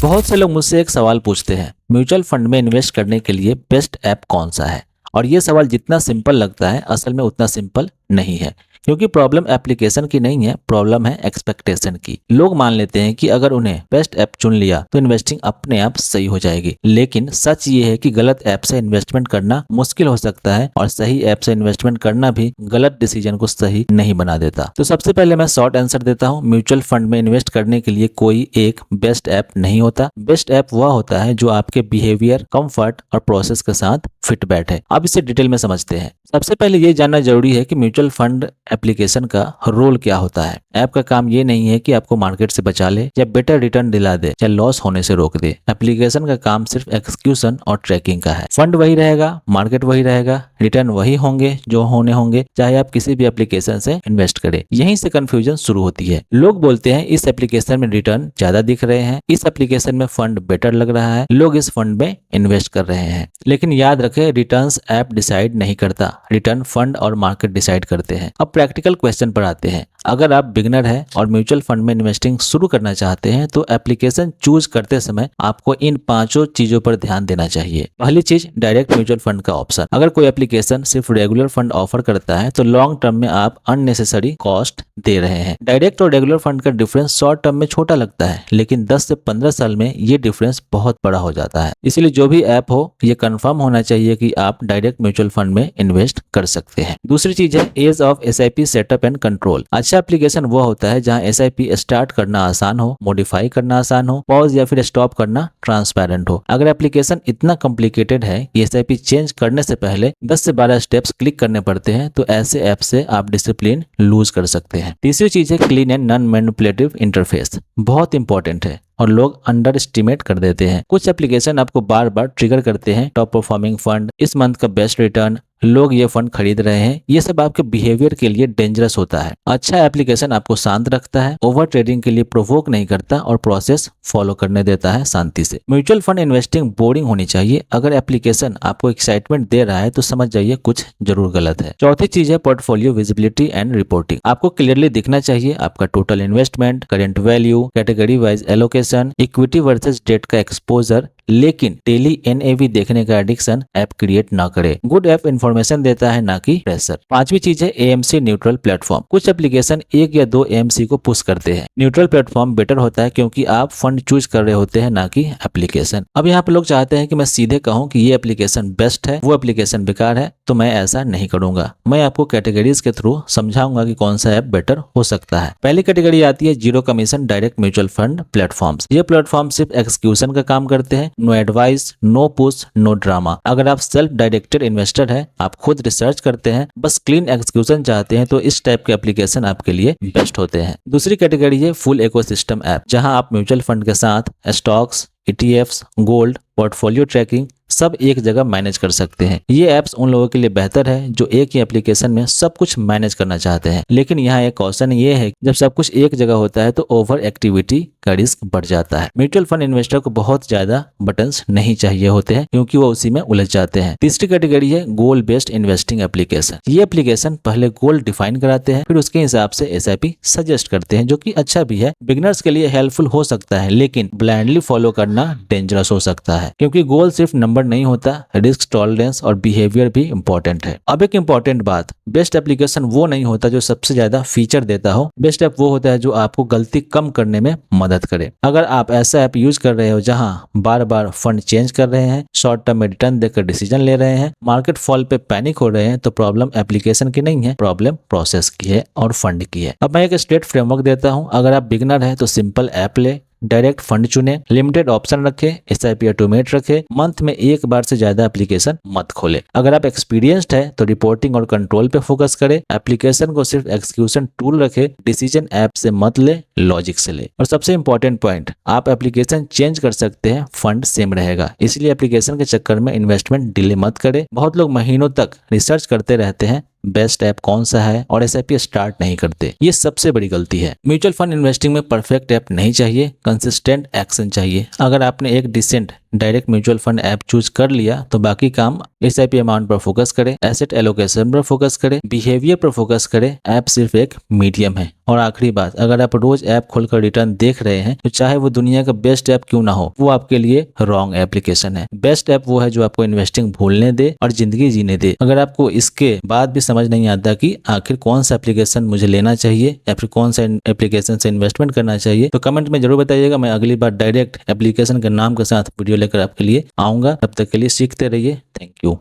बहुत से लोग मुझसे एक सवाल पूछते हैं, म्यूचुअल फंड में इन्वेस्ट करने के लिए बेस्ट ऐप कौन सा है। और ये सवाल जितना सिंपल लगता है असल में उतना सिंपल नहीं है, क्योंकि प्रॉब्लम एप्लीकेशन की नहीं है, प्रॉब्लम है एक्सपेक्टेशन की। लोग मान लेते हैं कि अगर उन्हें बेस्ट ऐप चुन लिया तो इन्वेस्टिंग अपने आप सही हो जाएगी, लेकिन सच ये है कि गलत ऐप से इन्वेस्टमेंट करना मुश्किल हो सकता है और सही ऐप से इन्वेस्टमेंट करना भी गलत डिसीजन को सही नहीं बना देता। तो सबसे पहले मैं शॉर्ट आंसर देता हूँ, म्यूचुअल फंड में इन्वेस्ट करने के लिए कोई एक बेस्ट ऐप नहीं होता। बेस्ट ऐप वह होता है जो आपके बिहेवियर, कंफर्ट और प्रोसेस के साथ फिट बैठे। अब इसे डिटेल में समझते हैं। सबसे पहले ये जानना जरूरी है कि म्यूचुअल फंड एप्लीकेशन का रोल क्या होता है। ऐप का काम ये नहीं है कि आपको मार्केट से बचा ले या बेटर रिटर्न दिला दे या लॉस होने से रोक दे। एप्लीकेशन का काम सिर्फ एक्सक्यूशन और ट्रैकिंग का है। फंड वही रहेगा, मार्केट वही रहेगा, रिटर्न वही होंगे जो होने होंगे, चाहे आप किसी भी एप्लीकेशन से इन्वेस्ट करें। यहीं से कंफ्यूजन शुरू होती है। लोग बोलते हैं इस एप्लीकेशन में रिटर्न ज्यादा दिख रहे हैं, इस एप्लीकेशन में फंड बेटर लग रहा है, लोग इस फंड में इन्वेस्ट कर रहे हैं। लेकिन याद रखें, रिटर्न्स ऐप डिसाइड नहीं करता, रिटर्न फंड और मार्केट डिसाइड करते हैं। अब प्रैक्टिकल क्वेश्चन पर आते हैं। अगर आप बिगनर हैं और म्यूचुअल फंड में इन्वेस्टिंग शुरू करना चाहते हैं तो एप्लीकेशन चूज करते समय आपको इन पांचों चीजों पर ध्यान देना चाहिए। पहली चीज, डायरेक्ट म्यूचुअल फंड का ऑप्शन। अगर कोई एप्लीकेशन सिर्फ रेगुलर फंड ऑफर करता है तो लॉन्ग टर्म में आप अननेसेसरी कॉस्ट दे रहे हैं। डायरेक्ट और रेगुलर फंड का डिफरेंस शॉर्ट टर्म में छोटा लगता है, लेकिन 10 से 15 साल में ये डिफरेंस बहुत बड़ा हो जाता है। इसलिए जो भी ऐप हो, ये कंफर्म होना चाहिए कि आप डायरेक्ट म्यूचुअल फंड में इन्वेस्ट कर सकते हैं। दूसरी चीज है ease of SIP setup and control. अच्छा एप्लीकेशन वो होता है जहां SIP स्टार्ट करना आसान हो, मॉडिफाई करना आसान हो, पॉज या फिर स्टॉप करना ट्रांसपेरेंट हो। अगर एप्लीकेशन इतना कॉम्प्लिकेटेड है कि SIP चेंज करने से पहले 10 से 12 स्टेप्स क्लिक करने पड़ते हैं तो ऐसे ऐप से आप डिसिप्लिन लूज कर सकते हैं। तीसरी चीज है clean and non manipulative interface. बहुत इंपॉर्टेंट है और लोग अंडर एस्टिमेट कर देते हैं। कुछ एप्लीकेशन आपको बार बार ट्रिगर करते हैं, टॉप परफॉर्मिंग फंड, इस मंथ का बेस्ट रिटर्न, लोग ये फंड खरीद रहे हैं। ये सब आपके बिहेवियर के लिए डेंजरस होता है। अच्छा एप्लीकेशन आपको शांत रखता है, ओवर ट्रेडिंग के लिए प्रोवोक नहीं करता और प्रोसेस फॉलो करने देता है शांति से। म्यूचुअल फंड इन्वेस्टिंग बोरिंग होनी चाहिए। अगर एप्लीकेशन आपको एक्साइटमेंट दे रहा है तो समझ जाइए कुछ जरूर गलत है। चौथी चीज है पोर्टफोलियो विजिबिलिटी एंड रिपोर्टिंग। आपको क्लियरली दिखना चाहिए आपका total investment, current value, category wise allocation, equity versus debt का एक्सपोजर, लेकिन डेली NAV देखने का एडिक्शन ऐप क्रिएट ना करे। गुड ऐप इंफॉर्मेशन देता है, ना कि प्रेशर। पांचवी चीज है AMC न्यूट्रल प्लेटफॉर्म। कुछ एप्लीकेशन 1 या 2 AMC को पुश करते हैं। न्यूट्रल प्लेटफॉर्म बेटर होता है क्योंकि आप फंड चूज कर रहे होते हैं, ना कि एप्लीकेशन। अब यहाँ पे लोग चाहते हैं कि मैं सीधे कहूँ कि ये एप्लीकेशन बेस्ट है, वो एप्लीकेशन बेकार है, तो मैं ऐसा नहीं करूंगा। मैं आपको कैटेगरीज के थ्रू समझाऊंगा कि कौन सा ऐप बेटर हो सकता है। पहली कैटेगरी आती है zero commission direct mutual fund platforms. ये प्लेटफॉर्म सिर्फ एक्सक्यूशन का काम करते हैं। No advice, no push, no drama. अगर आप सेल्फ डायरेक्टेड इन्वेस्टर हैं, आप खुद रिसर्च करते हैं, बस क्लीन एक्सक्यूशन चाहते हैं, तो इस टाइप के एप्लीकेशन आपके लिए बेस्ट होते हैं। दूसरी कैटेगरी है फुल इकोसिस्टम ऐप, जहां आप म्यूचुअल फंड के साथ stocks, ETFs, gold, portfolio tracking सब एक जगह मैनेज कर सकते हैं। ये ऐप्स उन लोगों के लिए बेहतर है जो एक ही एप्लीकेशन में सब कुछ मैनेज करना चाहते हैं। लेकिन यहाँ एक क्वेश्चन ये है, जब सब कुछ एक जगह होता है तो ओवर एक्टिविटी का रिस्क बढ़ जाता है। म्यूचुअल फंड इन्वेस्टर को बहुत ज्यादा बटन्स नहीं चाहिए होते हैं क्योंकि वो उसी में उलझ जाते हैं। तीसरी कैटेगरी है गोल बेस्ड इन्वेस्टिंग एप्लीकेशन। ये एप्लीकेशन पहले गोल डिफाइन कराते हैं, फिर उसके हिसाब से SIP सजेस्ट करते हैं, जो कि अच्छा भी है, बिगिनर्स के लिए हेल्पफुल हो सकता है, लेकिन ब्लाइंडली फॉलो करना डेंजरस हो सकता है क्योंकि गोल सिर्फ नंबर नहीं होता, रिस्क टॉलरेंस और बिहेवियर भी इंपॉर्टेंट है। अब एक इंपॉर्टेंट बात, बेस्ट एप्लीकेशन वो नहीं होता जो सबसे ज्यादा फीचर देता हो। बेस्ट ऐप वो होता है जो आपको गलती कम करने में मदद करे। अगर आप ऐसा ऐप यूज कर रहे हो जहां बार बार फंड चेंज कर रहे हैं, शॉर्ट टर्म में रिटर्न देकर डिसीजन ले रहे हैं, मार्केट फॉल पे पैनिक हो रहे हैं, तो प्रॉब्लम एप्लीकेशन की नहीं है, प्रॉब्लम प्रोसेस की है और फंड की है। अब मैं एक स्ट्रेट फ्रेमवर्क देता हूं। अगर आप बिगिनर है तो सिंपल ऐप ले, डायरेक्ट फंड चुने, लिमिटेड ऑप्शन रखे, SIP ऑटोमेट रखे, मंथ में एक बार से ज्यादा एप्लीकेशन मत खोले। अगर आप एक्सपीरियंस्ड है तो रिपोर्टिंग और कंट्रोल पे फोकस करे, एप्लीकेशन को सिर्फ एक्सक्यूशन टूल रखे, डिसीजन ऐप से मत ले, लॉजिक से ले। और सबसे इंपॉर्टेंट पॉइंट, आप एप्लीकेशन चेंज कर सकते हैं, फंड सेम रहेगा, इसलिए एप्लीकेशन के चक्कर में इन्वेस्टमेंट डिले मत करे। बहुत लोग महीनों तक रिसर्च करते रहते हैं बेस्ट ऐप कौन सा है और SIP स्टार्ट नहीं करते, ये सबसे बड़ी गलती है। म्यूचुअल फंड इन्वेस्टिंग में परफेक्ट ऐप नहीं चाहिए, कंसिस्टेंट एक्शन चाहिए। अगर आपने एक decent direct mutual fund app choose कर लिया तो बाकी काम SIP अमाउंट पर फोकस करें, एसेट एलोकेशन पर फोकस करें, बिहेवियर पर फोकस करें। ऐप सिर्फ एक मीडियम है। और आखिरी बात, अगर आप रोज ऐप खोलकर रिटर्न देख रहे हैं तो चाहे वो दुनिया का बेस्ट ऐप क्यों ना हो, वो आपके लिए रॉन्ग एप्लीकेशन है। बेस्ट ऐप वो है जो आपको इन्वेस्टिंग भूलने दे और जिंदगी जीने दे। अगर आपको इसके बाद भी समझ नहीं आता कि आखिर कौन सा एप्लीकेशन मुझे लेना चाहिए या फिर कौन सा एप्लीकेशन से इन्वेस्टमेंट करना चाहिए, तो कमेंट में जरूर बताइएगा। मैं अगली बार डायरेक्ट एप्लीकेशन के नाम के साथ वीडियो लेकर आपके लिए आऊंगा। तब तक के लिए सीखते रहिए। Thank you.